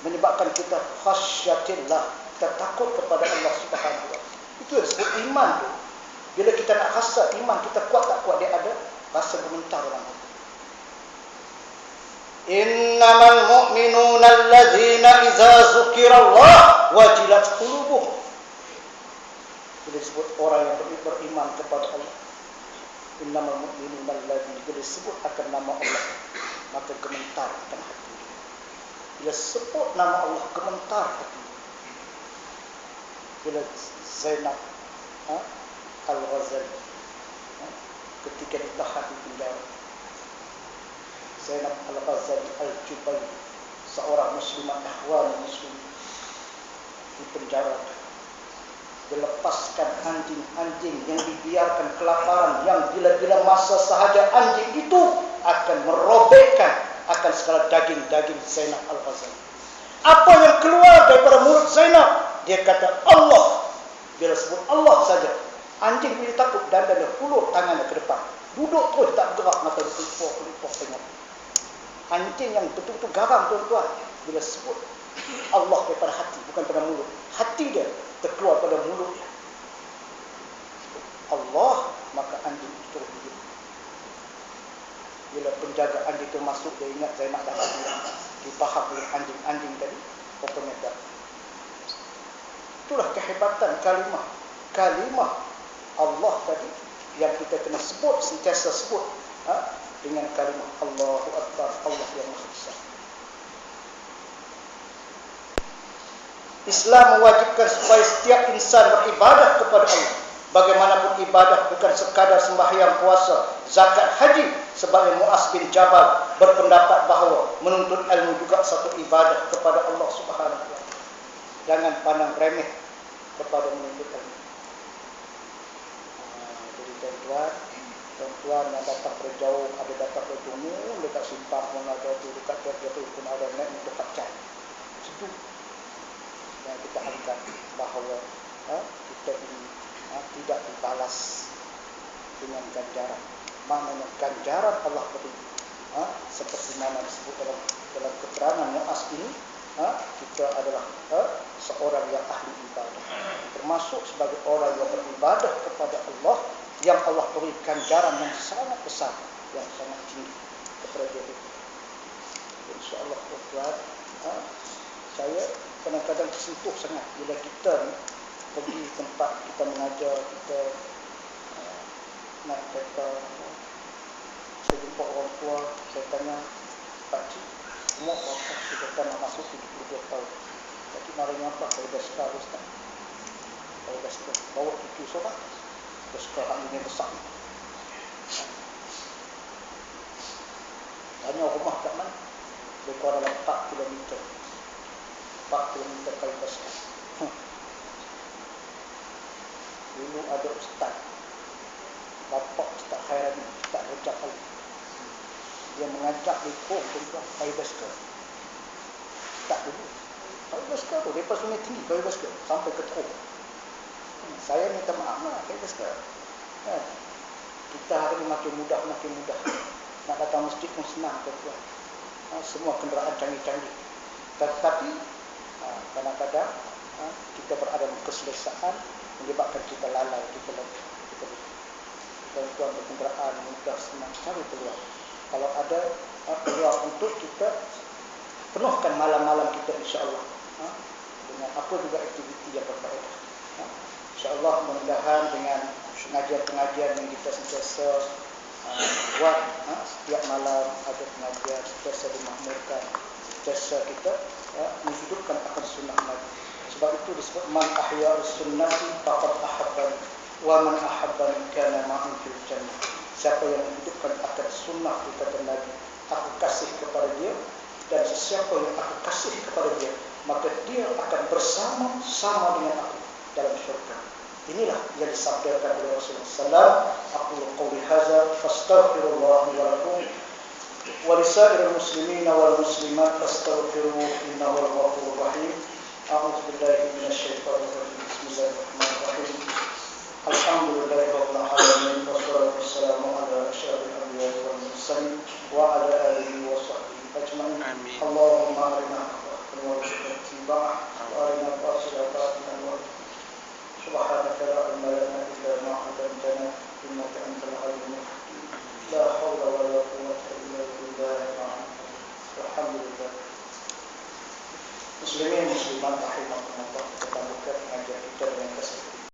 menyebabkan kita khasyatillah, kita takut kepada Allah Subhanahu wa taala. Itu yang disebut iman tu. Bila kita nak rasa iman kita kuat tak kuat, dia ada rasa gemetar dalam hati. Innamal mu'minuna alladzina idza dzukirallah wajilat qulubuhum. Bila disebut orang yang beriman kepada Allah, innamal mu'minuna alladzina, bila disebut akan nama Allah maka gemetar akan hati. Bila sebut nama Allah gemetar hati. Bila Zainab Al-Ghazali ketika ditahan di penjara, Zainab Al-Ghazali Al-Jubayli, seorang muslimah ahwal muslim, dipenjarakan, dilepaskan anjing-anjing yang dibiarkan kelaparan, yang bila-bila masa sahaja anjing itu akan merobekkan akan segala daging-daging Zainab Al-Ghazali. Apa yang keluar daripada mulut Zainab? Dia kata Allah. Bila sebut Allah saja, anjing bila takut dan dia hulur tangannya ke depan, duduk terus tak gerak, mata pelipuk tengok. Anjing yang betul-betul garang tuan-tuan, bila sebut Allah daripada hati, bukan pada mulut, hati dia terkeluar pada mulut dia. Sebut Allah, maka anjing itu terus hidup. Bila penjaga anjing itu masuk, dia ingat Zainab dah mati, dipaham oleh anjing-anjing tadi, rupanya tak. Itulah kehebatan kalimah Allah tadi yang kita kena sebut, sentiasa sebut dengan kalimah Allahu Akbar, Allah yang Maha Besar. Islam mewajibkan supaya setiap insan beribadah kepada Allah. Bagaimanapun ibadah bukan sekadar sembahyang, puasa, zakat, haji. Sebagai Mu'az bin Jabal berpendapat bahawa menuntut ilmu juga satu ibadah kepada Allah Subhanahu wa taala. Jangan pandang remeh kepada menuntut ilmu. Jadi tuan-tuan yang datang dari jauh, ada datang dari Tungu, dekat Simpang pun ada, dekat Jatuh pun ada, naik dekat Cai. Situ yang kita angkat bahawa kita ini tidak dibalas dengan ganjaran. Maknanya ganjaran Allah beri seperti mana disebut dalam keterangan Mu'az ini, kita adalah seorang yang ahli ibadah, termasuk sebagai orang yang beribadah kepada Allah, yang Allah beri ganjaran yang sangat besar, yang sangat tinggi kepada dia. InsyaAllah tuan-tuan, saya kadang-kadang tersentuh sangat bila kita pergi tempat kita mengajar, kita nak kata, saya jumpa orang tua, saya tanya, Pakcik, umur berapa? Saya kata nak masuk 72 tahun. Pakcik marinya apa? Saya dah sekar Ustaz. Saya dah sekar. Bawa cucu sobat. Dah sekar anginnya besar. Tanya rumah kat mana? Mereka dalam 4 km. 4 km kali dah sekar. Dulu ada Ustaz, Bapak Ustaz Khairani, Ustaz Rejab Ali. Dia mengajak di Kong tuan-tuan, kayu basikal. Tak dulu. Kayu basikal tu, daripada Sungai Tinggi, kayu basikal, sampai ke Kong. Saya minta maaf lah, kayu basikal. Kita hari ini makin mudah. Nak datang masjid pun senang tuan-tuan. Semua kenderaan canggih-canggih. Tetapi, kadang-kadang, kita berada dalam keselesaan, menyebabkan kita lalai, kita tuan-tuan berkenderaan mudah, senang, cari peluang. Kalau ada peluang untuk kita penuhkan malam-malam kita, insya-Allah dengan apa juga aktiviti yang berfaedah. Insya-Allah mudah-mudahan dengan pengajian-pengajian yang kita sentiasa buat, setiap malam ada pengajian, sentiasa dimakmurkan, sentiasa kita menghidupkan akan sunnah Nabi. Sebab itu disebut man ahya sunnati faqad ahabbani wa man ahabbani kana ma'i fil jannah. Siapa yang menghidupkan akan sunnah kata Nabi, aku kasih kepada dia, dan sesiapa yang aku kasih kepada dia, maka dia akan bersama-sama dengan aku dalam syurga. Inilah yang disabdakan oleh Rasulullah sallallahu alaihi wasallam. Aqulu qouli hadza fastaghfirullah li wa lakum wa lisa'iril muslimina wal muslimat fastaghfiruhu innahu al-ghafurur rahim. A'udzu billahi minasyaitonir rajim. Bismillahirrahmanirrahim. Alhamdulillahirabbil alamin wassalatu wassalamu ala asyrafil anbiya'i wal mursalin wa ala alihi wa sahbihi ajma'in. Allahumma arina haqqan warzuqna علمتنا إنك أنت العليم الحكيم لا حول ولا قوة إلا بالله العلي العظيم. الحمد لله. Muslimin muslimat rahimakumullah, kita buka pengajian kita dengan kesempatan